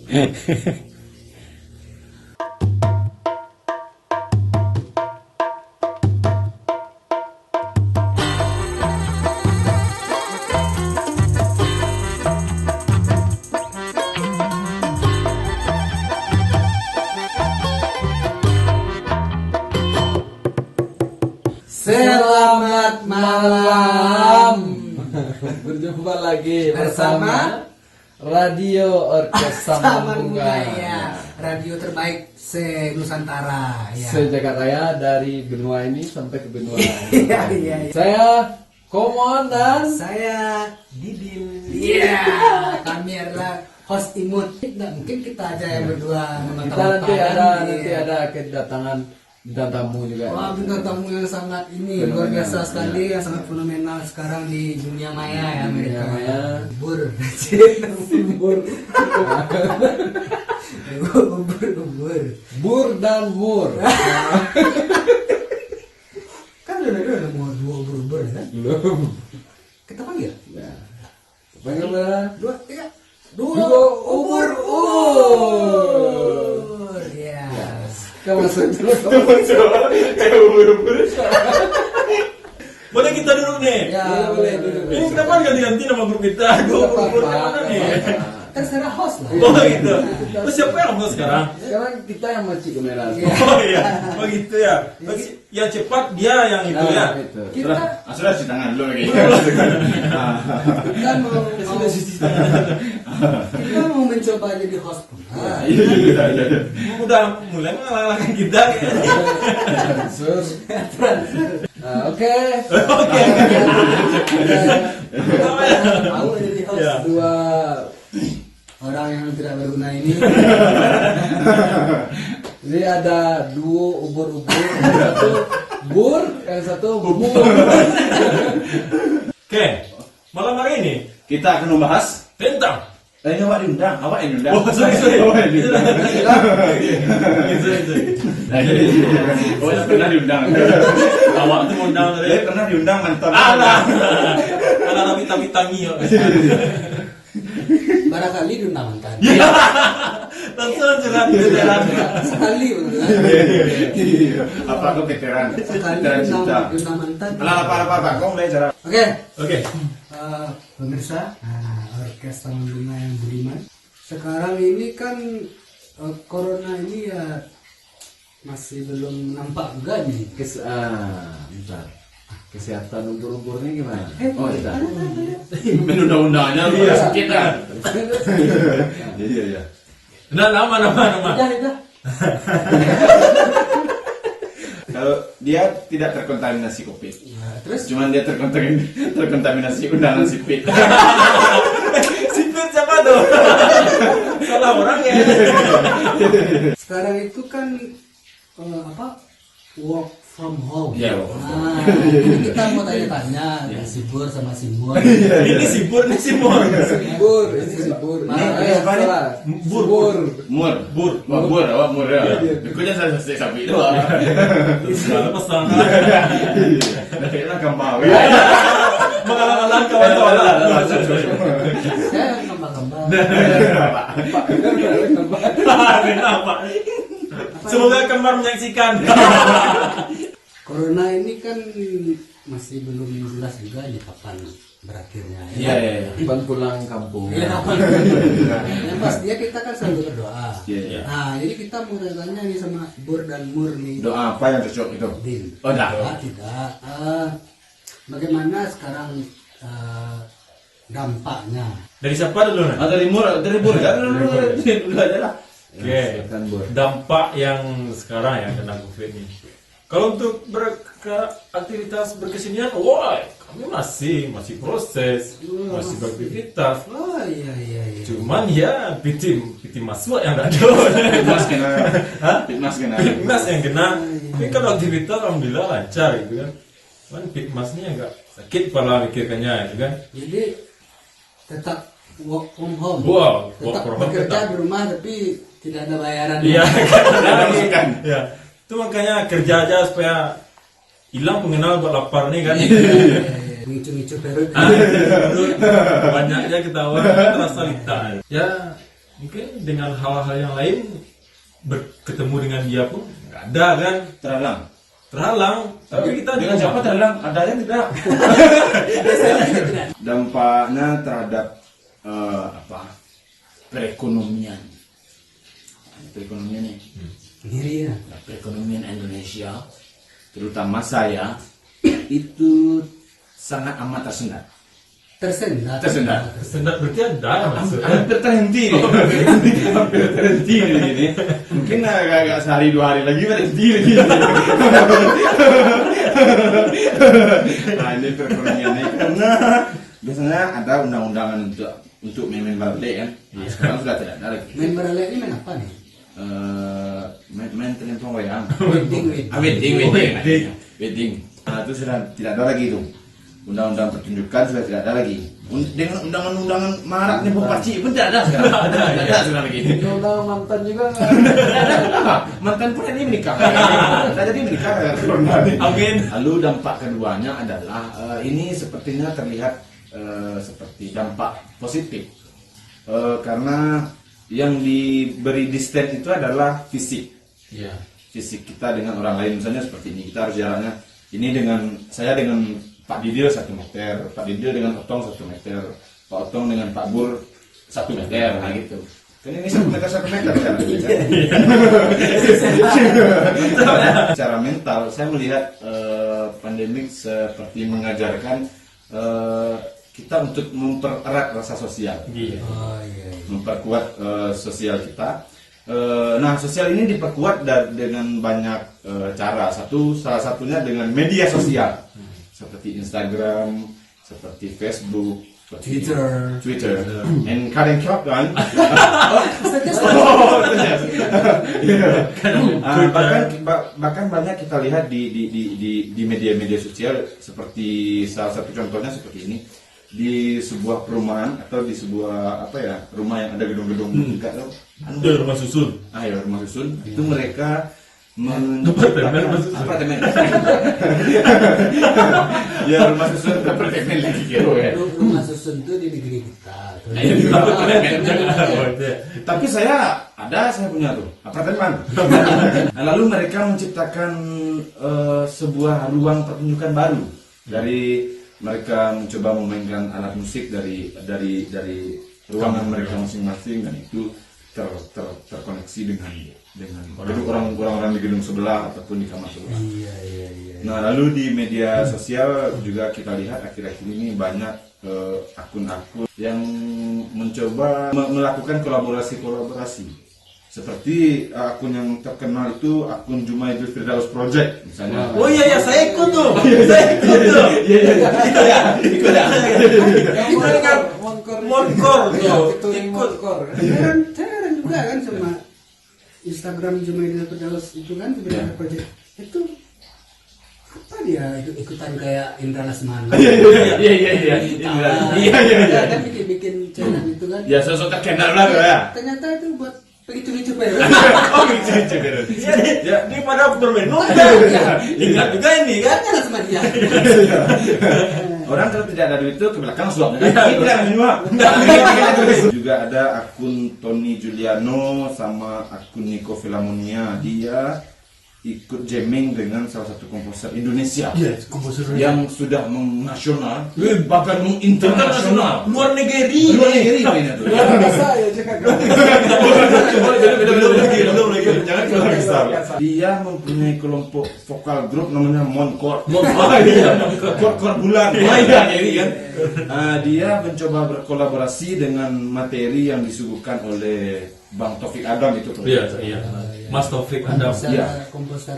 Selamat malam. Berjumpa lagi bersama Radio Orkes Sambungan, radio terbaik se-Nusantara ya. Se-Jagat Raya, dari benua ini sampai ke benua Iya. Saya Komon dan Saya Didin. Iya, kami adalah host imut. Nggak mungkin kita aja yang berdua kita nanti ada kedatangan bintang tamu juga. Wah, bintang tamu yang sangat ini Fenomenal. luar biasa sekali, yang sangat fenomenal sekarang di dunia maya ya, mereka. Dunia maya. Bur. Bur dan Mur. Kan udah mau dua ubur kan? Belum. Kita panggil. Ya. Panggil berapa? Dua ubur. Ya. Kamu masuk dulu. Boleh kita duduk nih? Ya, boleh duduk. Ini kenapa ganti-ganti nama grup kita? Gue mana nih? Kan secara host lah. Oh gitu. Terus siapa yang ngomong sekarang? Sekarang kita yang masih kamera. Oh iya, oh gitu ya. Terus yang cepat dia yang itu ya. Itu. Kita Sudah cuci tangan dulu lagi. kita mau mencoba jadi host pun. Udah mulai mengalahkan kita. Oke. Oke. Mau jadi host. Ya. Dua Orang yang tidak berguna ini. Jadi ada dua ubur-ubur, yang satu bur, yang satu bubur. Oke, malam hari ini Kita akan membahas. tentang Awak diundang, awak yang diundang. Oh, sorry. Awak yang diundang. Oh, yang pernah diundang. awak tuh mau undang Dia dari pernah diundang mantan. alah tapi tangi yo. Barangkali diundang mantan. Langsung curhat beneran. Sekali betul. Apa kau veteran? Sekali Veteran cinta. diundang mantan. Apa kau mulai cara. Oke. Oke. Pemirsa, Orkes Sambungan yang budiman. Sekarang ini kan corona ini ya masih belum nampak juga nih. Bentar. Kesehatan ubur-uburnya gimana? Oh, tidak. Menundang-undangnya lu sakit kan? Iya. Nah, nama. Udah. Kalau dia tidak terkontaminasi COVID, Ya, terus cuman dia terkontaminasi undangan sipit. Sipit siapa tuh? Salah orang ya. sekarang itu kan work from home. Iya, work from Nah, ini kita mau tanya-tanya si Bur sama si Mur. Ini sibur nih Simon. Bur, ini si bur. Apa nih? Bur. Mur, awak mur ya. Dikunya saya sapi doang. Segala pesan. Kayaknya gampang. Mengalah-alah kawan-kawan. Saya kembang-kembang. Kenapa? Semoga kembar menyaksikan. Corona ini kan masih belum jelas juga nih kapan berakhirnya. Iya. Iban pulang kampung. Iya, kapan? Yang pastinya kita kan selalu berdoa. Iya. Nah, jadi kita mau tanya nih sama Bur dan Mur nih. Doa apa yang cocok itu? Din. Oh, dah. Tidak. Bagaimana sekarang dampaknya? Dari siapa dulu nih? Dari mur kan? Dulu aja lah. Oke. Silakan, Bur. Dampak yang sekarang ya kena COVID ini. Kalau untuk aktivitas berkesenian, wah, kami masih proses, masih beraktivitas. Oh iya. Cuman ya piti masuk yang ada. Fitmas kena. Fitmas yang kena. Tapi kalau aktivitas alhamdulillah lancar gitu kan. Cuman fitmasnya agak sakit kepala mikirkannya gitu kan. Jadi tetap work from home. Wow, work tetap from home bekerja tetap. di rumah tapi tidak ada bayaran. Iya, Masukan. ya. Itu makanya kerja aja supaya hilang pengenal buat lapar nih kan. Ngicu-ngicu perut. Banyaknya ketawa terasa lita. Ya mungkin dengan hal-hal yang lain berketemu dengan dia pun nggak ada kan, terhalang. Tapi kita dengan siapa terhalang? Adanya tidak. Dampaknya terhadap perekonomian. Perekonomian nih. Sendiri ya. Perekonomian Indonesia, terutama saya, itu sangat amat tersendat. Tersendat berarti ada maksudnya. Hampir terhenti. Hampir terhenti ini. Mungkin agak sehari 2 hari lagi berhenti lagi. Nah, ini perekonomiannya karena biasanya ada undang-undangan untuk main barale kan. Nah, sekarang sudah tidak ada lagi. Main barale ini main apa nih? Main telempong wayang. Wedding. Wedding. Nah, itu sudah tidak ada lagi itu. Undang-undang pertunjukan sudah tidak ada lagi. Dengan undangan-undangan maraknya Bopaci pun tidak ada sekarang. Tidak ada sekarang lagi. Undang mantan juga nggak. Mantan pun ini menikah. Tidak jadi menikah. Amin. Lalu dampak keduanya adalah ini sepertinya terlihat seperti dampak positif. Karena yang diberi distance itu adalah fisik. Iya. Fisik kita dengan orang lain, misalnya seperti ini, kita harus jaraknya ini dengan saya dengan Pak Didil 1 meter, Pak Didil dengan Otong 1 meter, Pak Otong dengan Pak Bur 1 meter, nah gitu. Kan ini 1 meter jaraknya. Secara mental, saya melihat pandemik seperti mengajarkan kita untuk mempererat rasa sosial. Iya. Oh iya. Memperkuat sosial kita. Nah, sosial ini diperkuat dengan banyak cara. Salah satunya dengan media sosial seperti Instagram, seperti Facebook, seperti Twitter, and kadang kan. Bahkan banyak kita lihat di media-media sosial, seperti salah satu contohnya seperti ini. Di sebuah perumahan atau di sebuah rumah yang ada gedung-gedung juga Ada rumah susun. rumah susun itu mereka apartemen. Ya, rumah susun apartemen lagi kira ya. Rumah susun itu di negeri kita. Tapi saya punya tuh apartemen. Nah, lalu mereka menciptakan sebuah ruang pertunjukan baru dari mereka mencoba memainkan alat musik dari ruangan mereka masing-masing, dan itu terkoneksi dengan orang-orang di gedung sebelah ataupun di kamar sebelah. Iya. Nah, lalu di media sosial juga kita lihat akhir-akhir ini banyak akun-akun yang mencoba melakukan kolaborasi. Seperti akun yang terkenal itu akun Jumaidul Firdaus Project misalnya. Oh iya, saya ikut tuh. Ikut ya. Itu kan Monkor tuh. Monkor. Heran juga kan sama Instagram Jumaidul Firdaus itu kan sebenarnya project itu apa dia ikutan kayak Indra Lesmana. Iya. Kan bikin channel itu kan. Ya, sosok terkenal lah ya. Ternyata itu buat lucu-lucu baru. Lucu. Ya, ini pada bermenung. Ingat juga ini kan. Kan sama dia. Orang kalau tidak ada duit itu ke belakang suap. Juga ada akun Tony Juliano sama akun Nico Filamonia. Dia ikut jamming dengan salah satu komposer Indonesia yang sudah nasional, bahkan internasional, luar negeri. Mainnya tuh. Saya juga. Belum lagi. Jangan keluar besar. Dia mempunyai kelompok vokal grup namanya Monkor. Kor bulan. Jadi kan dia mencoba berkolaborasi dengan materi yang disuguhkan oleh Bang Taufik Adam itu. Iya. Mas Taufik Adam. Komposer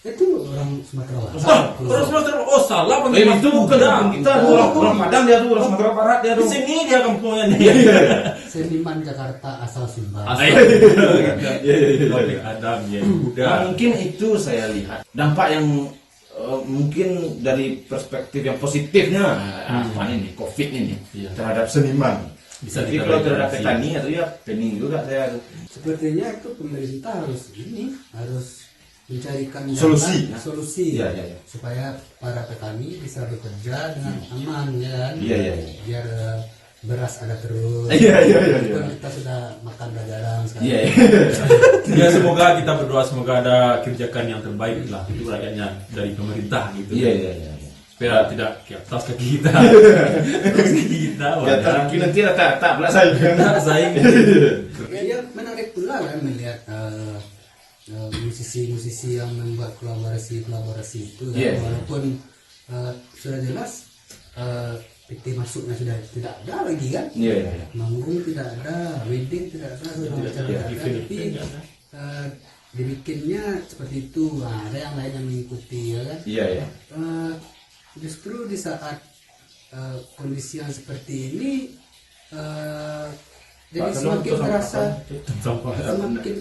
itu orang Sumatera Barat. Orang Sumatera. Oh, salah. Itu bukan kita, orang Padang dia tuh, orang Sumatera Barat dia tuh. Di sini dia kampungnya dia. Seniman Jakarta asal Sumbar. Taufik Adam ya. Nah, mungkin itu saya lihat dampak yang mungkin dari perspektif yang positifnya apa ini COVID ini terhadap seniman. Bisa tapi kalau terhadap petani atau ya pening juga saya. Sepertinya itu pemerintah harus mencarikan solusi Ya. supaya para petani bisa bekerja dengan aman ya kan. Iya. Biar beras ada terus. Iya. Walaupun kita sudah makan udah jarang sekarang. Iya. Ya semoga kita berdoa semoga ada kebijakan yang terbaik lah untuk rakyatnya dari pemerintah gitu. Iya. Supaya tidak ke atas kaki kita. Atas kaki kita. Ya tapi nanti rata-rata pula saya. Saing. Ya menarik pula kan melihat musisi-musisi yang membuat kolaborasi itu kan. Iya. Walaupun sudah jelas PT masuknya sudah tidak ada lagi kan. Iya. Manggung tidak ada, wedding tidak ada, segala macam tidak ada, tapi dibikinnya seperti itu. Nah, ada yang lain yang mengikuti ya kan. Iya. Justru di saat kondisi yang seperti ini jadi semakin terasa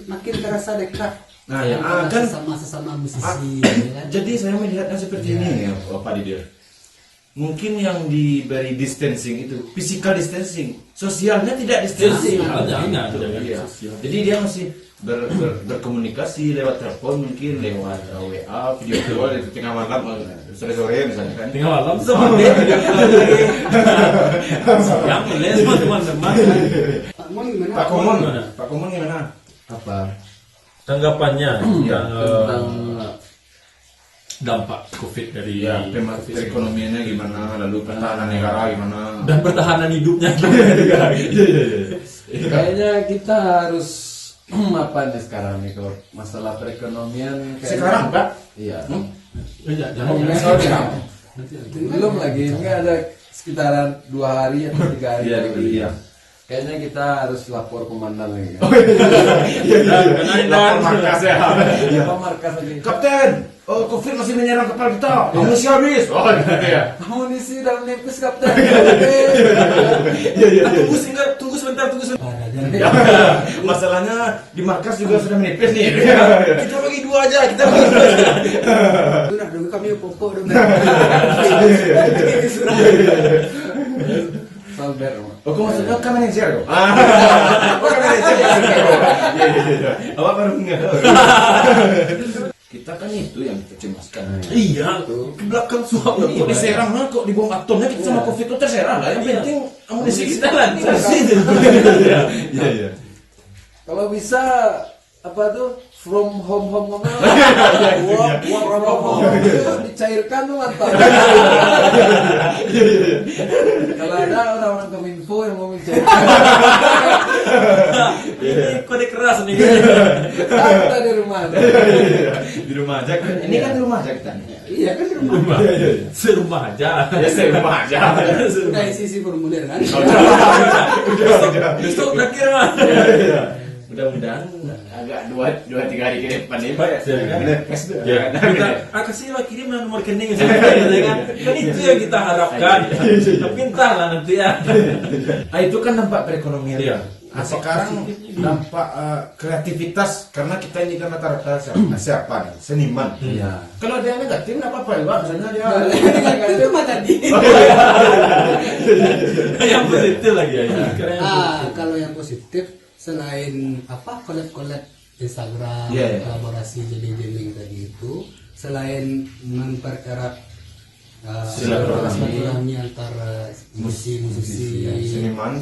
makin terasa dekat. Nah, ya antara kan sesama musisi ya kan? jadi saya melihatnya seperti ini ya Pak Didir. Mungkin yang diberi distancing itu physical distancing, sosialnya tidak distancing. Iya. Jadi dia masih berkomunikasi lewat telepon, mungkin lewat WA, video call di tengah malam, sore-sore misalnya kan. Tengah malam sama dia. Yang boleh teman-teman. Pak Mon gimana? Pak Komon gimana? Apa? Tanggapannya Tentang dampak COVID dari Iya, perekonomiannya gimana, lalu pertahanan negara gimana? dan pertahanan hidupnya. kayaknya kita harus apa nih sekarang nih kalau masalah perekonomian kayaknya- Sekarang, Pak? Iya. Jangan Belum lagi, ini ada sekitaran 2 hari atau 3 hari. Iya, lagi. iya. Kayaknya kita harus lapor komandan lagi. Lapor markas ya. Apa markas lagi? Kapten, COVID masih menyerang kepala kita. Amunisi habis. Oh, gitu ya. Amunisi dan nipis kapten. Tunggu sebentar. Masalahnya di markas juga sudah menipis nih. Kita bagi 2 aja, kita bagi 2 aja. Sudah dong kami popok dong. Salber. Oh, kau maksudnya kan manajer kok? Oh, kan manajer. Iya. Apa baru enggak? Kita kan itu yang kita cemaskan. Iya, ke belakang suap. Kok diserang lah, kok dibuang atomnya kita sama COVID itu terserah lah. Yang penting amunisi kita lancar. Iya. Kalau bisa apa tuh from home work from home dicairkan tuh mantap. Kalau ada orang-orang Kominfo yang mau mencairkan, Ini kode keras nih. kita di rumah. Di rumah aja. Ini kan di rumah aja kita. Iya kan di rumah. Serumah aja. Ya saya rumah aja. Udah isi formulir kan. Besok terakhir mah. Mudah-mudahan agak 2-3 hari ke depan nih Pak ya. Ya, kita kasih kirim nomor rekening kan itu yang kita harapkan. Tapi entahlah nanti ya. Nah, itu kan dampak perekonomian. Iya. Nah, sekarang dampak kreativitas karena kita ini kan rata-rata siapa nih? Seniman. Iya. Kalau ada yang negatif nggak apa-apa ya, Pak. Misalnya dia Itu mah tadi. Yang positif lagi ya. Kalau yang positif selain collab Instagram, Iya. kolaborasi jeling-jeling tadi itu, selain mempererat silaturahmi antara musisi,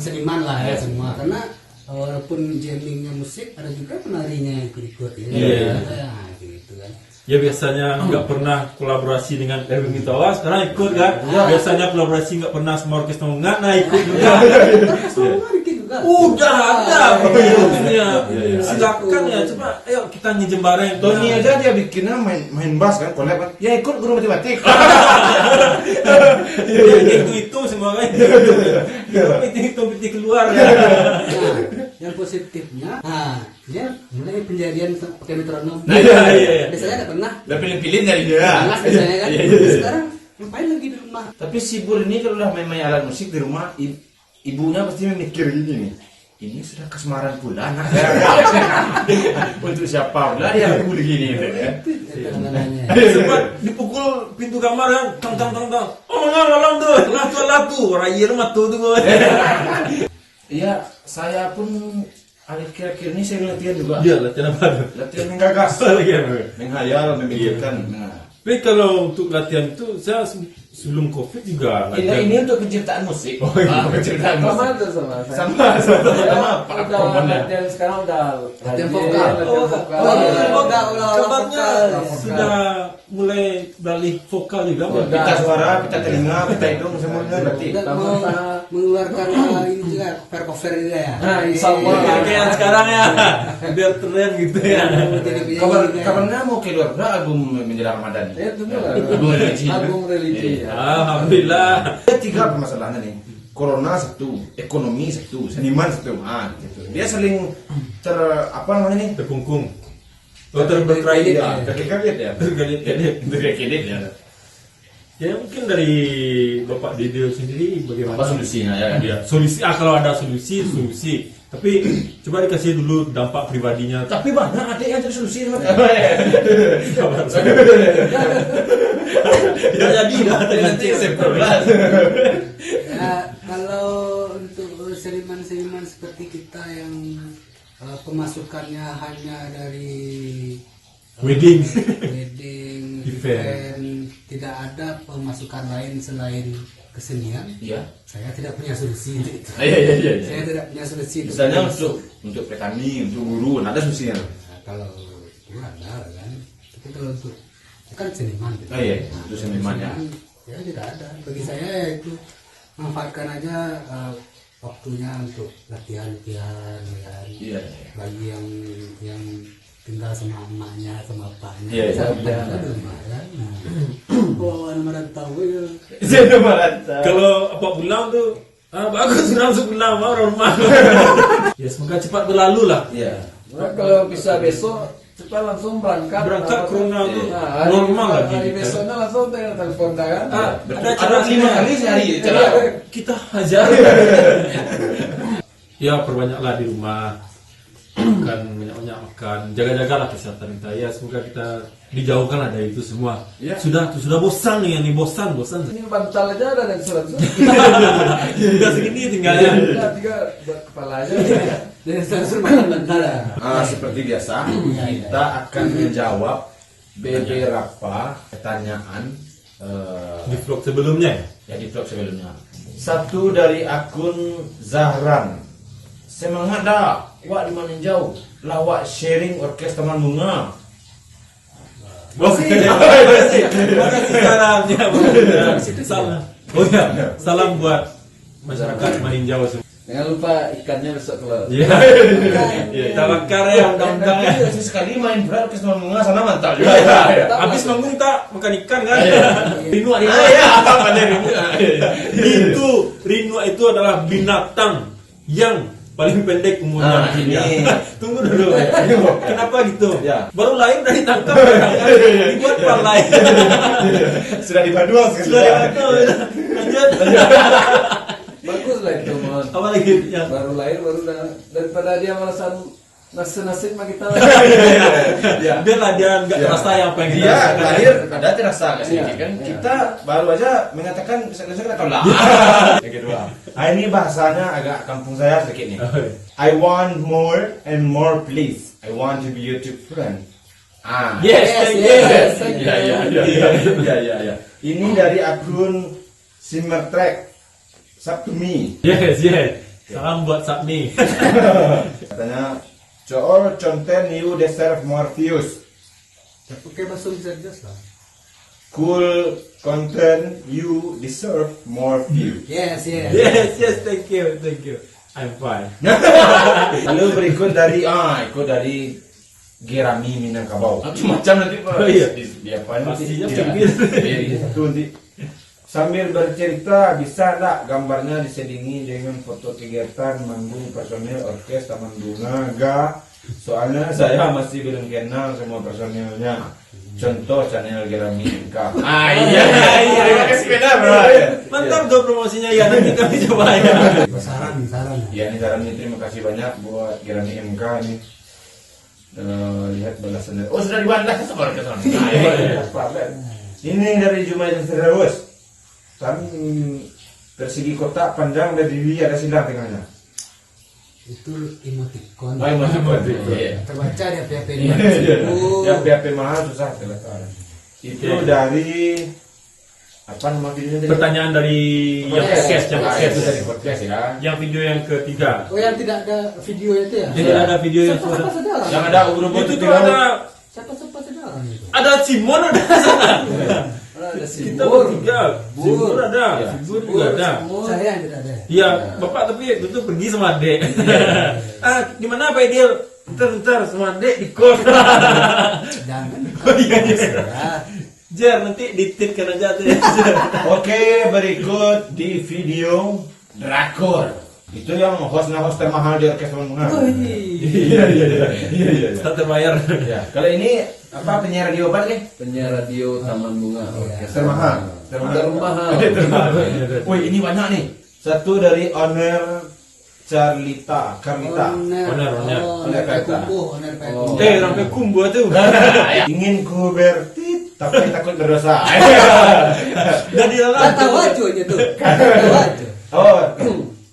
seniman lah ya semua, karena walaupun jammingnya musik ada juga penarinya yang ikut ya. Iya. Ya, gitu kan. Ya biasanya nggak pernah kolaborasi dengan Erwin Gitawa, sekarang ikut kan? Biasanya kolaborasi nggak pernah sama orkestra nggak, nah ikut juga. Semua dikit juga. Udah ada, Iya. silakan ya, coba ayo kita ngejembarin. Tony aja dia bikinnya main bass kan, collab kan. Ya ikut guru matematik. Itu semua kan. Itu keluar ya. Nah, yang positifnya, dia mulai penjadian pakai metronom. Iya. Biasanya nggak pernah. Udah pilih-pilih dari dia. Panas biasanya kan. Iya. Sekarang ngapain lagi di rumah? Tapi si Bur ini kalau udah main alat musik di rumah, ibunya pasti memikir gini nih. Ini sudah kasmaran pula anak saya. Untuk siapa pula dia lagu begini gitu kan. Tangannya. Sempat dipukul pintu kamar kan, tang. Oh malam tuh, latu, raya rumah tuh. Iya, saya pun akhir-akhir ini saya latihan juga. Iya, latihan apa tuh? Latihan menggagas, Latihan. menghayal, memikirkan. Nah, Tapi kalau untuk latihan itu saya sebelum COVID juga nggak Ini ada. untuk penciptaan musik. Oh, iya. Penciptaan Sama musik. aja sama saya. Sama Pak Udah komponen. latihan sekarang udah Latihan rajin, vokal. latihan vokal. Kabarnya vokal. sudah mulai beralih vokal juga. Udah. Pita suara, pita telinga, pita hidung semuanya berarti. Dan mengeluarkan ini juga cover juga ya. Nah, insya Allah. Kayak sekarang ya, biar keren gitu ya. Jadi penyanyi Kabar juga ya. kabarnya mau keluar berapa album menjelang Ramadan? Ya, itu lah. Album religi. Album religi. Iya. Alhamdulillah. Ada 3 permasalahannya nih. Corona satu, ekonomi satu, seniman satu. Gitu. Dia saling apa namanya nih? Terkungkung. Oh, terberkait Ya, ya. terkait ya. Terkait ya. Ya mungkin dari Bapak Dede sendiri bagaimana? Apa solusinya ya? Ya, solusi kalau ada solusi. Tapi coba dikasih dulu dampak pribadinya. Tapi banyak ada yang jadi solusi. Ya jadi Nanti sebelas. Ya, kalau untuk seniman-seniman seperti kita yang pemasukannya hanya dari wedding. wedding, Event. event, tidak ada pemasukan lain selain kesenian, Iya. saya tidak punya solusi untuk itu. Iya. Saya tidak punya solusi. Misalnya untuk petani, untuk guru, ada solusinya. Nah, kalau itu ada kan, tapi kalau untuk itu kan seniman. Gitu. Oh iya, untuk seniman ya. Ya tidak ada. Bagi saya ya itu manfaatkan aja waktunya untuk latihan-latihan ya kan. Iya. Bagi yang tinggal sama emaknya sama bapaknya. Iya, iya. Sama di rumah kan. Oh, anak merantau ya. Jadi merata. Kalau Pak Bulang tuh bagus langsung pulang orang rumah. Ya semoga cepat berlalu lah. Iya. Nah, kalau bisa besok cepat langsung berangkat. Berangkat corona tuh hari- normal lagi. Hari besoknya langsung telepon kan. Ada Ada 5 kali sehari cara. kita hajar. Ya perbanyaklah di rumah, makan banyak-banyak makan, jaga-jagalah kesehatan kita. Ya semoga kita dijauhkan lah dari itu semua. Ya. Sudah bosan nih, ini bosan. Ini bantal aja ada dan surat. Udah segini tinggalnya. Tiga buat kepala aja. Jadi saya suruh makan bentar ya. Seperti biasa, kita akan menjawab beberapa pertanyaan Di vlog sebelumnya. ya di vlog sebelumnya. Satu dari akun Zahran. Semangat dah, wak di mana jauh. Lawak sharing orkes Taman Bunga. Makasih salamnya. Salam. Oh ya, salam buat masyarakat Maninjau semua. Jangan lupa ikannya besok keluar. Iya. Kita bakar ya undang-undang ya. Tapi sekali main berat orkes Taman Bunga sana mantap juga. Habis manggung tak makan ikan kan? Rinu apa nih Rinu? Rinu itu adalah binatang yang paling pendek umurnya. Ini. Tunggu dulu. Kenapa gitu? Ya. Baru lahir udah ditangkap. Dibuat palai. Sudah dibaduang Sudah ditangkap. Lanjut. Bagus lah itu mon. Apa lagi yang Baru lahir baru udah daripada dia merasa nasib mah kita. Ya. biarlah dia nggak Ya. terasa yang pengen Dia dirasakan. lahir ada terasa nggak sedikit Iya. kan? Iya. Kita baru aja mengatakan bisa kita tolak. Yang kedua. Ini bahasanya agak kampung saya sedikit nih. I want more and more please. I want to be YouTube friend. Yes, thank you. thank you. Ya. Ini dari akun Simmertrack. Sabtumi. Yes. Salam buat Sabni. Katanya Coor content you deserve more views. Ya, pakai bahasa Indonesia jelas lah. Cool content you deserve more views. Yes. Yes, thank you. I'm fine. Lalu berikut dari ikut dari Gerami Minangkabau. Macam nanti Pak. Oh, iya. Dia apa Pastinya Iya. pinggir. Iya, itu nanti. Sambil bercerita, bisa tak gambarnya diselingi dengan foto kegiatan manggung personil orkes Taman Bunga? Enggak. Soalnya saya masih belum kenal semua personilnya. Contoh channel Gerami MK. Iya. Terima kasih benar, Bro. Mantap tuh promosinya ya, nanti kami coba ya. Saran. Ya, ini sarannya terima kasih banyak buat Gerami MK ini. Lihat balasannya. Oh, sudah dibalas sama orkes Taman Bunga. Ini dari Jumaid Terus. Kami persegi kotak panjang dan diri ada silang tengahnya. Itu emoticon. Emoticon. Terbaca di PHP Iya. Ya PHP mahal susah terletak. Itu dari Apa nama videonya tadi? Pertanyaan dari yang podcast, yang Ah, podcast itu dari podcast ya. Yang video yang ketiga. Oh yang tidak ada video itu ya? Jadi ada video yang Siapa sudah. saudara? Yang ada ubur-ubur Itu di tuh dalam. ada Siapa saudara itu? ada Simon ada di sana. Ada si Kita Bur. bertiga. Simon ada, Ya. Simon juga ada. Saya yang tidak ada. Iya, bapak tapi itu pergi sama adek. Ah, di mana Pak Idil? Ntar sama adek di kos. Jangan. Oh iya iya. Ya. Jar nanti dititkan aja tuh. Oke, berikut di video drakor. Itu yang host termahal di orkestra Bunga. Oh, Iya. Kita terbayar. Ya, kalau ini apa penyiar radio apa nih? Penyiar radio Taman Bunga Orkestra. Termahal. Termahal. Wih, ini banyak nih. Satu dari owner Carlita. Oner. Oner Kumbu, Oner Oh. Ramai kumbu tuh. Ingin ku bertit, tapi takut berdosa. Dan di Kata wajah itu. Kata wajah. Oh,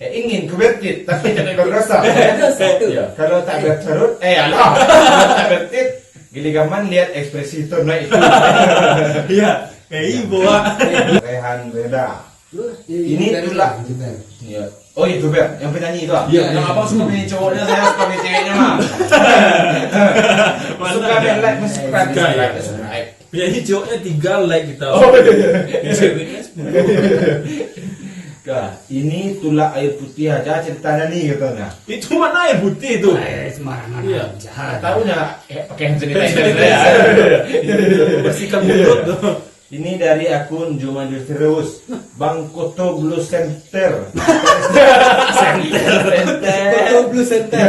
ingin ku bertit, tapi takut berdosa. Iya. Kalau tak bercerut, alah. Kalau tak bertit, giligaman lihat ekspresi itu naik itu. Iya. Kayak ibu. Rehan beda. Ini itulah. Iya. Oh itu Ber, yang penyanyi itu ah? Iya, Yang iya. abang suka penyanyi cowoknya, saya suka penyanyi ceweknya mah. Suka ada? like, subscribe, Suka, ya. subscribe. Penyanyi cowoknya 3 like kita. Oh iya. Ceweknya 10. Kak, ini tulah air putih aja ceritanya nih katanya. Itu mana air putih itu? Sembarangan Iya. aja. Tahunya pakai hand sanitizer ya. Bersihkan mulut tuh. Ini dari akun Jumandir Firdaus, Bang Koto Blue Center. Foto Blue Center.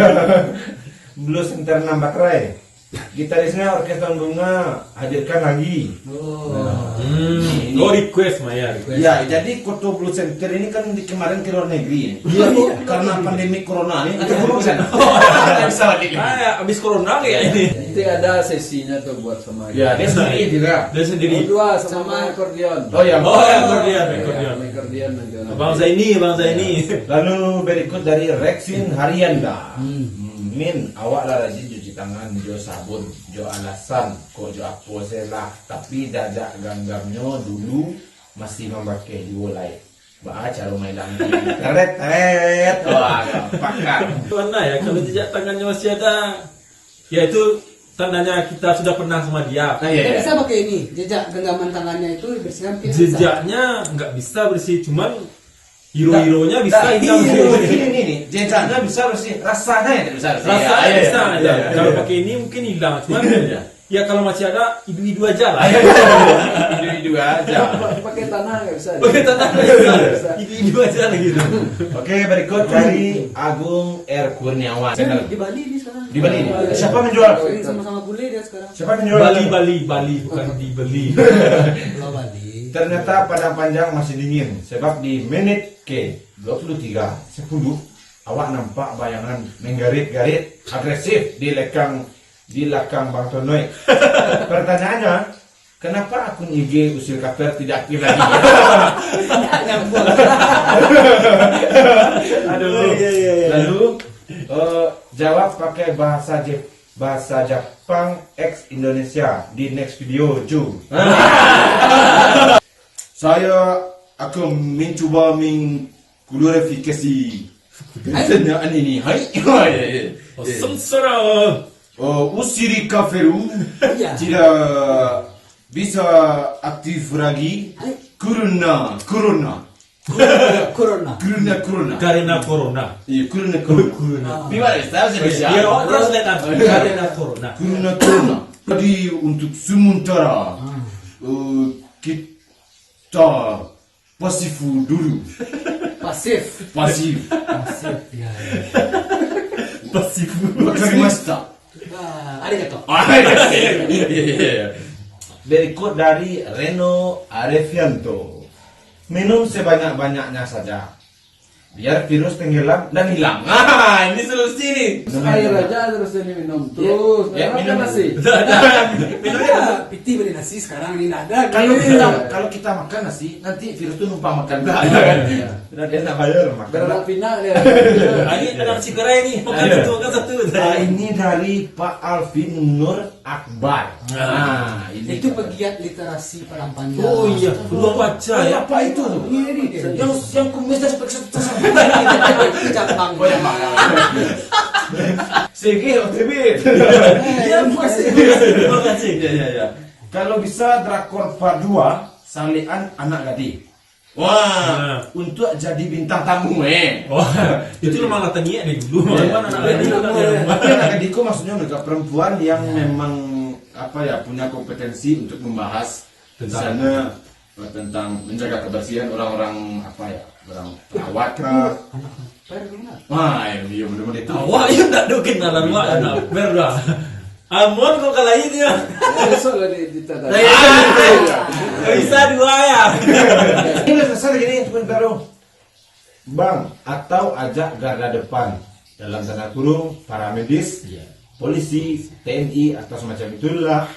Blue Center nambah Rai. Gitarisnya Orkestra Bunga hadirkan lagi. Oh request Maya. Ya, jadi Koto Blue Center ini kan kemarin ke luar negeri. Iya. Karena pandemi corona ini kita belum sana. Nggak bisa balik. Abis corona kayak ini. Nanti ada sesinya tuh buat sama. Ya, dia sendiri juga. Dia sendiri. Dua sama akordeon. Oh ya, akordeon. Akordeon nanti. Bang Zaini. Lalu berikut dari Rexin Haryanda. Min, awak lah rajin cuci tangan, jo sabun, jo alasan, kok jo apa lah. Tapi dadak ganggamnya dulu masih memakai Duolite. Bah, cara main lagi. Teret. Wah, pakar. Mana ya kalau jejak tangannya masih ada, ya itu tandanya kita sudah pernah sama dia. Nah, iya. Bisa pakai ini, jejak genggaman tangannya itu dibersihkan pakai Jejaknya nggak bisa bersih, cuman hero-heronya bisa hilang. Ini nih, jejaknya bisa bersih, rasanya yang tidak bisa bersih. Rasanya Ya, bisa ya, aja. ya, Kalau ya. pakai ini mungkin hilang, cuman ya kalau masih ada idu-idu aja lah. Idu-idu aja. Pakai tanah nggak bisa. Pakai tanah bisa, idu-idu aja lah gitu. Oke, berikut dari Agung R. Kurniawan. Di Bali ini sekarang. Di Bali ini. Siapa menjual? Sering sama-sama bule dia sekarang. Siapa menjual? Bali bukan dibeli. Pulau Bali. Ternyata padang panjang masih dingin sebab di menit ke 23:10 awak nampak bayangan menggarit-garit agresif di belakang Bang Tonoy. Pertanyaannya, kenapa akun IG Usil Kaper tidak aktif lagi? Aduh. Lalu jawab pakai bahasa Jepang X Indonesia di next video Ju. Saya akan mencoba mengklarifikasi pertanyaan ini. Hai. Sengsara. Usiri Kaferu Iya. tidak bisa aktif lagi karena corona. Corona. Karena corona. Iya, karena corona. Gimana? Saya bisa. Biar orang translate karena corona. Karena corona. Jadi untuk sementara kita pasif dulu. Pasif. Pasif. Ya. Pasif. Wakarimashita. Arigato. Berikut dari Reno Arevianto. Minum sebanyak-banyaknya saja, biar virus tenggelam dan hilang. Ini solusi nih. Air aja terus ini minum terus. Ya, Minum minum. nasi. Minumnya piti beli nasi sekarang ini nggak ada. Kalau kita makan nasi, nanti virus itu numpang makan. Iya. Udah dia nak bayar makan. Berat pina dia. Ini ada nasi goreng nih. Makan satu. Ini dari Pak Alvin Nur akbar. Nah, ini Itu pegiat literasi Padang Oh iya, peluang baca ya. apa itu tuh? Ini dia. Yang kumisnya seperti Cabang. Segi OTB. Iya, terima kasih. Ya. Kalau bisa drakor part 2 Salian Anak Gading. Wah, untuk jadi bintang tamu Wah, itu memang latanya nih dulu. Mana anak ini Tapi anak gadingku maksudnya mereka perempuan yang memang apa ya punya kompetensi untuk membahas misalnya tentang menjaga kebersihan orang-orang apa ya orang perawat kah? Wah, iya benar-benar itu. Wah, iya enggak ada kenalan wah anak berda. Amon kok kalah ini ya. Besok lah ditata. Bisa dua ya. Ini selesai gini sebentar dong. Bang, atau ajak garda depan dalam tanda kurung para medis, polisi, TNI atau semacam itulah.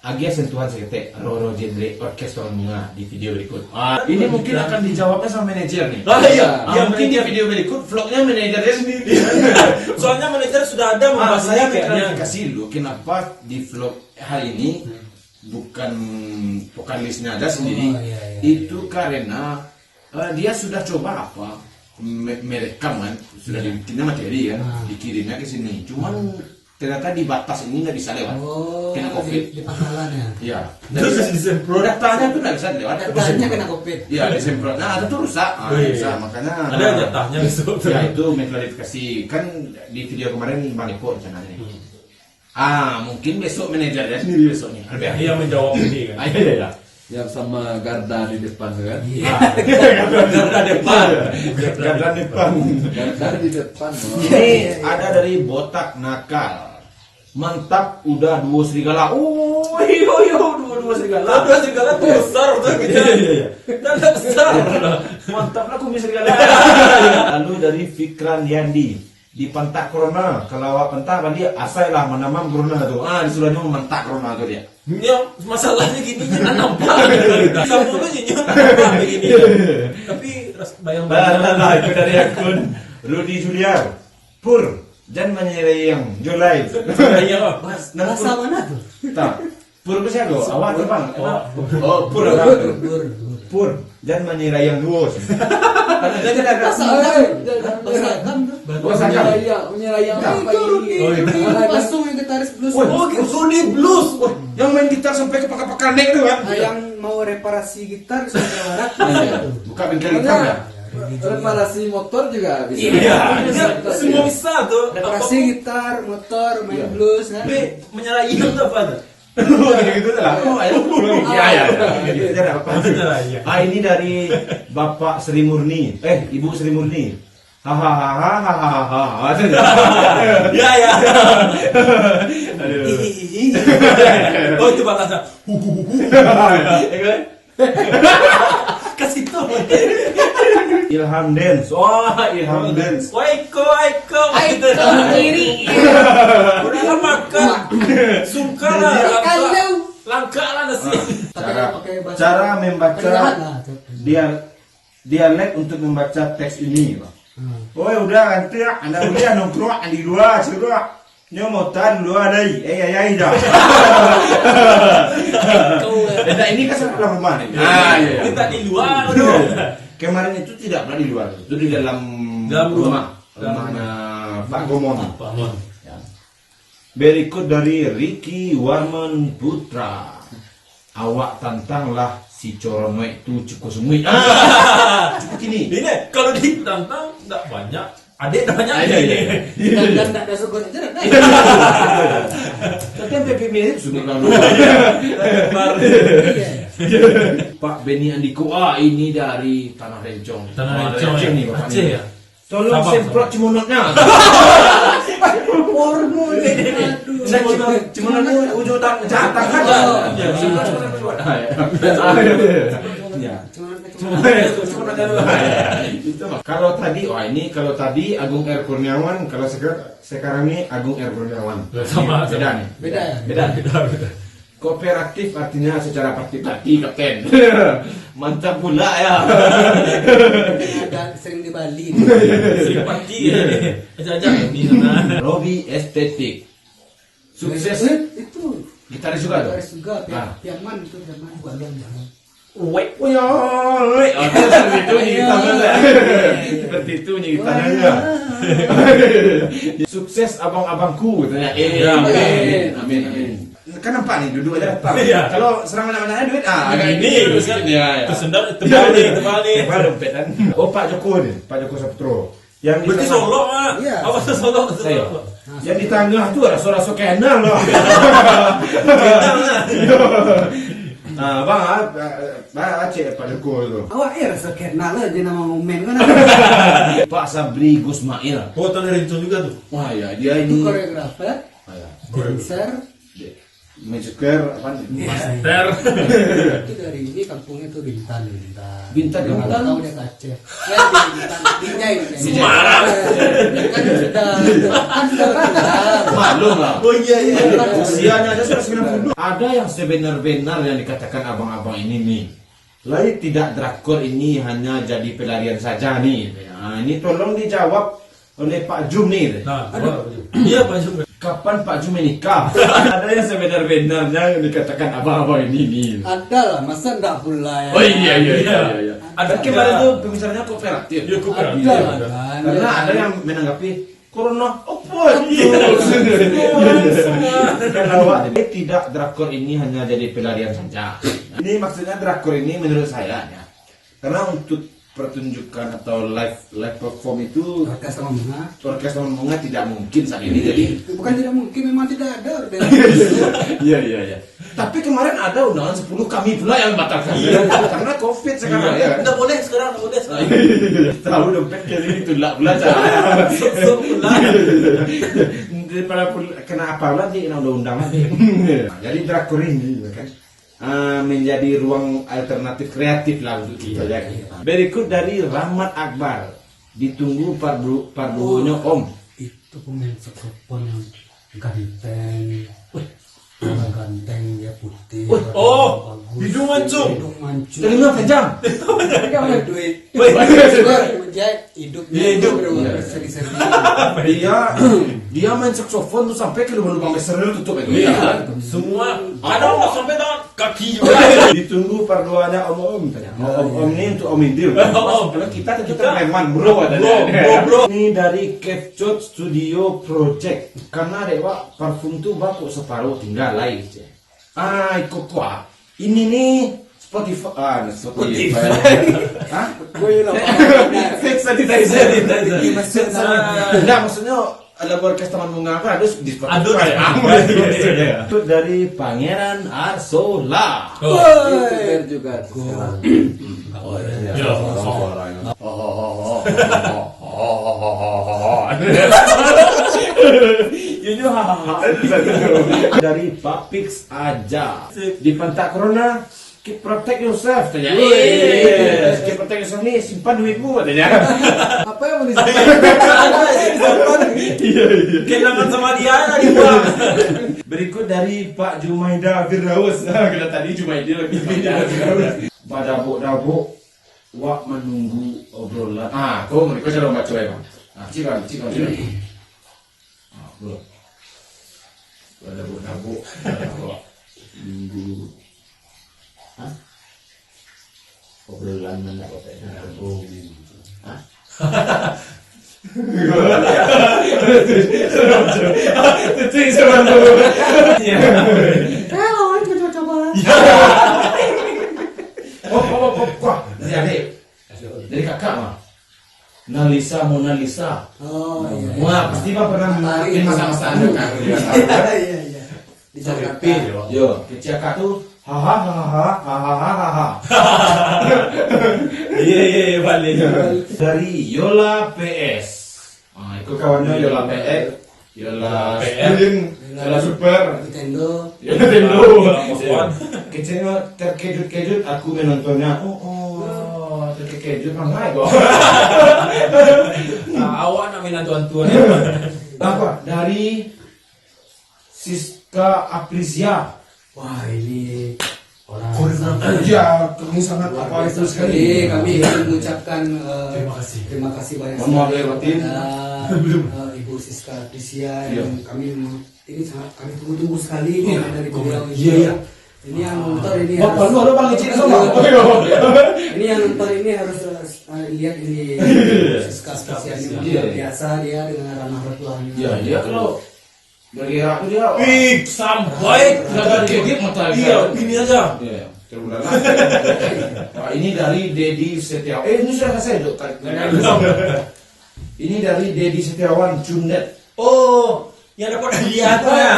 Agia sentuhan seketek Roro Genre Orkestra Bunga di video berikut. Ini mungkin akan dijawabnya sama manajer nih. Iya, Mungkin di video berikut vlognya manajernya sendiri. Soalnya manajer sudah ada Saya kayaknya. kasih dulu kenapa di vlog hari ini bukan vokalisnya aja sendiri. Itu karena dia sudah coba apa merekam kan, sudah dibikinnya materi kan, dikirimnya ke sini. Cuman ternyata di batas ini nggak bisa lewat, kena covid. Di pangkalan ya. Iya. Terus disemprot. Datanya tuh nggak bisa lewat. Datanya kena covid. Iya, disemprot. Nah, itu tuh rusak. Rusak. Makanya Ada jatahnya besok. ya itu mengklarifikasi kan di video kemarin Bang Eko rencananya nih. Mungkin besok manajernya sendiri besok nih. Iya menjawab ini kan. Iya. Yang sama garda di depan kan? Garda depan. Garda depan. Garda di depan. Ini ada dari Botak Nakal. Mantap, udah duo serigala. Dua serigala. Dua serigala tuh besar tuh gitu. Iya. Dan besar. Mantap lah kumis serigala. Lalu dari Fikran Yandi di pentak corona. Kalau awak pentak tadi asal lah menamam corona tuh. Disuruhnya mentak corona tuh dia. Ya, masalahnya gini kan nampak. Kamu tuh nyinyir nampak begini. Tapi bayang-bayang. Itu dari akun Rudi Juliar. Pur, jangan menyerang Julai. Iya, Bahasa mana tuh? Tak. Pur bisa go. Awak tuh bang. Pur. Pur, jangan menyerang duos. Bahasa Agam tuh. Menyerayang apa ini? Langsung yang gitaris blues. Rudi Blues. Yang main gitar sampai ke pakar nek tuh kan. Yang mau reparasi gitar di Sumatera Barat. Buka bengkel gitar ya. Reparasi motor juga bisa. Iya, semua bisa tuh. Reparasi gitar, motor, main blues kan. Tapi menyerahi itu apa tuh? Gitu lah. Iya. Gitu aja apa. Menyerahi. Ini dari Bapak Sri Murni. Ibu Sri Murni. Hahaha. Ya. Oh itu bahasa. Kasih tuh. Ilham Dance. Ilham Dance. Waiko. Kiri. Udah makan. Sungkar lah. Langka lah nasi. Cara membaca dialek untuk membaca teks ini, Pak. Udah nanti Anda udah nongkrong di luar, sudah. Nyomotan dulu ada dah. Nah, ini kan sebelah rumah nih. Iya. Kita di luar dong. Kemarin itu tidak pernah di luar, itu di dalam rumah. Rumahnya Pak Gomon. Ya. Berikut dari Ricky Warman Putra. Awak tantanglah si Corono itu cukup semui. Cukup ini. Ini kalau ditantang enggak banyak. Adik namanya Dan tidak ada suku itu. Tapi yang PP mirip sudah Pak Beni Andiko. Ini dari Tanah Rencong. Tanah Rencong nih Bapak Aceh nih. ya. Tolong semprot cimonotnya. Porno ini. Aduh. Cimonotnya ujung tangan aja. Kalau tadi Agung R Kurniawan, kalau sekarang ini Agung R Kurniawan. Sama. Beda nih. Beda. Kooperatif artinya secara parti-parti, Kapten. Mantap pula ya. Ada sering di Bali. Simpati. Aja di sana. Robi Estetik. Sukses. Itu Gitaris juga tuh. gitaris juga, Ah. Piaman itu Piaman. Jangan. Wait. Oh ya, seperti itu nih gitarnya. Seperti itu nih gitarnya. Sukses abang-abangku katanya. Amin. Kan nampak nih duduk aja tahu. Iya. Kalau serang mana-mana duit agak Ini terus kan. kan ya. Tersendal, tebal nih. Tebal dompet kan. Oh Pak Joko nih, Pak Joko Saputro. Yang di Berarti tengah- Solo mah. Iya. Apa tuh Solo? Ayo. Yang di tengah tuh ada suara-suara kenal loh. Nah, Bang Aceh Pak Joko tuh. Awak rasa kenal aja nama momen kan. Pak Sabri Gusmail. Oh, Tanah Rincon juga tuh. Wah ya, dia Itu ini koreografer, Ah, ya. dancer. Masker apa? Master. Itu dari ini kampungnya tuh Bintan. Bintan, Nggak Bintan. tahu dia ke Aceh. Ya di Bintan, Binjai. Semarang. Kan sudah kenal. Maklum lah. Oh iya. Usianya aja sudah 90. Ada yang sebenar-benar yang dikatakan abang-abang ini nih. Lain tidak drakor ini hanya jadi pelarian saja nih. Nah, ini tolong dijawab oleh Pak Jum nih. Nah, iya Pak Jum. Kapan Pak Jum menikah? Ada yang sebenar-benarnya yang dikatakan abang-abang ini nih. Ada lah, masa enggak pula ya. Oh iya. Ada Kemarin tuh pembicaranya kooperatif. Iya, kooperatif. Ada lah kan. Karena ada yang menanggapi Corona, apa? Kenapa? Jadi tidak drakor ini hanya jadi pelarian saja. Ini maksudnya drakor ini menurut saya ya. Karena untuk pertunjukan atau live perform itu Orkes sama bunga. orkes bunga tidak mungkin saat ini. Jadi Bukan tidak mungkin, memang tidak ada orkes. iya. Tapi kemarin ada undangan 10 kami pula yang batalkan. Karena Covid sekarang ya. Nggak boleh sekarang, nggak boleh sekarang. Tahu dompet kali ini tulak pula daripada kena apa lagi kena undang-undang lagi. Jadi drakor ini kan menjadi ruang alternatif kreatif lah untuk kita ya. Berikut dari Rahmat Akbar, ditunggu pardunya Om. Itu pemain saksofon yang ganteng. Ganteng dia putih. Oh, bagus. hidung mancung. Hidung mancung. Telinga panjang. Mereka punya duit. Wait. Menjahit hidupnya. Iya, hidup. Seri-seri. Dia main saksofon tuh sampai ke lubang-lubang besar tutup itu. Iya, semua. Ada orang sampai tangan kaki juga. Ditunggu parduannya Om tanya. Om ini untuk Om Indil. Oh, Kalau kita tentu preman bro ada. Bro. Ini dari Capture Studio Project. Karena dewa parfum tuh baku separuh tinggal lain. Ikut kuah. Ini nih Spotify. Hah? Gue lah. Fake sanitizer. Iya, Enggak, maksudnya ada orkes Taman Bunga kan ada di Spotify. Aduh, iya. Itu dari Pangeran Arsola. Youtuber juga sekarang. Ya. Dari Pak Pix aja. Di Pantak Corona, keep protect yourself tanya. Keep protect yourself nih, simpan duitmu katanya. Apa yang mau disampaikan? Iya. Kenangan sama dia tadi Bang. Berikut dari Pak Jumaida Firdaus. Kita tadi Jumaida Firdaus. Dabuk-dabuk wak menunggu obrolan. Kau mereka cara baca ya, Bang. Cikal. Belum. Dabuk-dabuk menunggu. Obrolan mana katanya? Dari kakak mah. Mona Lisa. Oh iya. Wah, pasti mah pernah main masa-masa kan. Iya. Dicari Yo, kecil kakak tuh hahaha. Iya, balik. Dari Yola PS. Itu kawannya Yola PS. Yola PR. Yola Super. Nintendo. Yola Nintendo. Yola Kecilnya terkejut-kejut aku menontonnya. Oh, terkejut mana kok? Awak nak minat tuan-tuan. Apa? Dari Siska Aprisia. Wah ini orang Ya, kami sangat apa itu sekali. kami ingin mengucapkan terima kasih banyak Mohon maaf lahir batin. kepada Ibu Siska Prisia Iya. yang kami ini sangat kami tunggu-tunggu sekali komen dari beliau ini. Iya. Ini yang nonton ini Bapak lu harus, ada Bang Icin sama. ini yang nonton ini harus lihat ini kasihannya luar biasa dia dengan ramah tuanya. Ya, dia kalau bergerak tuh dia. Ih, sampai Agak kaget mata dia. Iya, gini aja. Iya, terulang. Nah, ini dari Dedi Setiawan. Ini sudah saya dok. Ini dari Dedi Setiawan Junet. Oh, yang dapat hadiah tuh ya.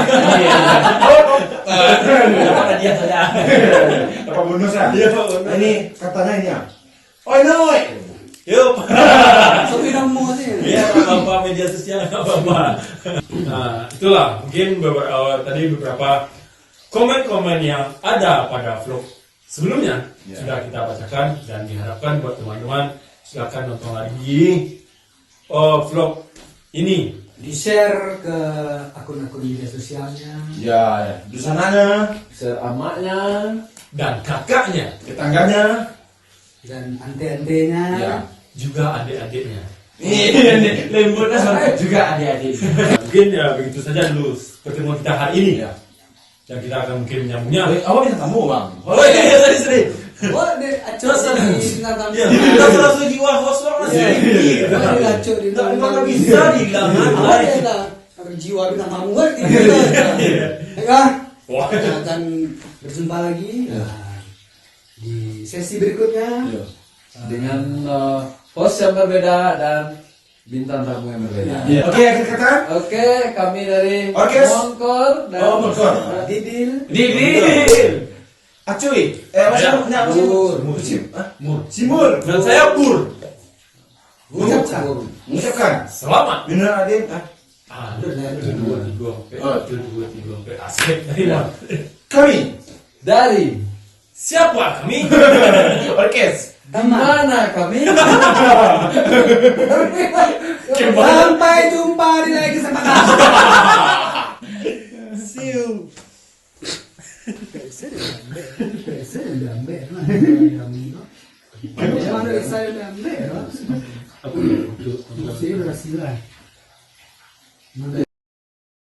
Dapat hadiah saja. Apa bonus ya? Iya, bonus. Nah, ini katanya ini ya. Oi noi. Yuk. Tapi kamu sih. Ya, bapak media sosial nggak apa-apa. Nah, itulah mungkin beberapa komen-komen yang ada pada vlog sebelumnya sudah kita bacakan dan diharapkan buat teman-teman silakan nonton lagi vlog ini. Di-share ke akun-akun media sosialnya. Ya, di sananya, Seamaknya. Dan kakaknya, tetangganya. Dan ante-antenya. Ya. juga adik-adiknya. Ini lembutnya sampai juga adik-adik. Mungkin ya begitu saja dulu pertemuan kita hari ini. Ya. Dan kita akan mungkin menyambungnya. Awak minta tamu bang. Oh iya, tadi. Oh, di acara di bintang tamu. Iya, kita langsung jiwa kosong Iya. sih. Oh, di acara di bintang tamu. Nggak bisa dibilangan. Oh, iya lah. Ada jiwa bintang tamu kan di kita. Ya kan? Wah. Kita akan berjumpa lagi di sesi berikutnya. Iya. Dengan host yang berbeda dan bintang tamu yang berbeda. Iya. Oke, akhir kata. Oke, kami dari Orkes. Mongkor dan Oh, Mongkor. Didil. Didil. Acuy. Maksudnya apa sih? Mur. Mur. Simur. Dan saya Pur. Mengucapkan. Selamat. Bener Adin. Dua, tiga. Asik dari mana? Kami. dari Siapa kami? Orkes. mana kami? Sampai jumpa di lain kesempatan. See you. Saya udah ambil. Mana saya udah ambil. Saya udah silah. Mana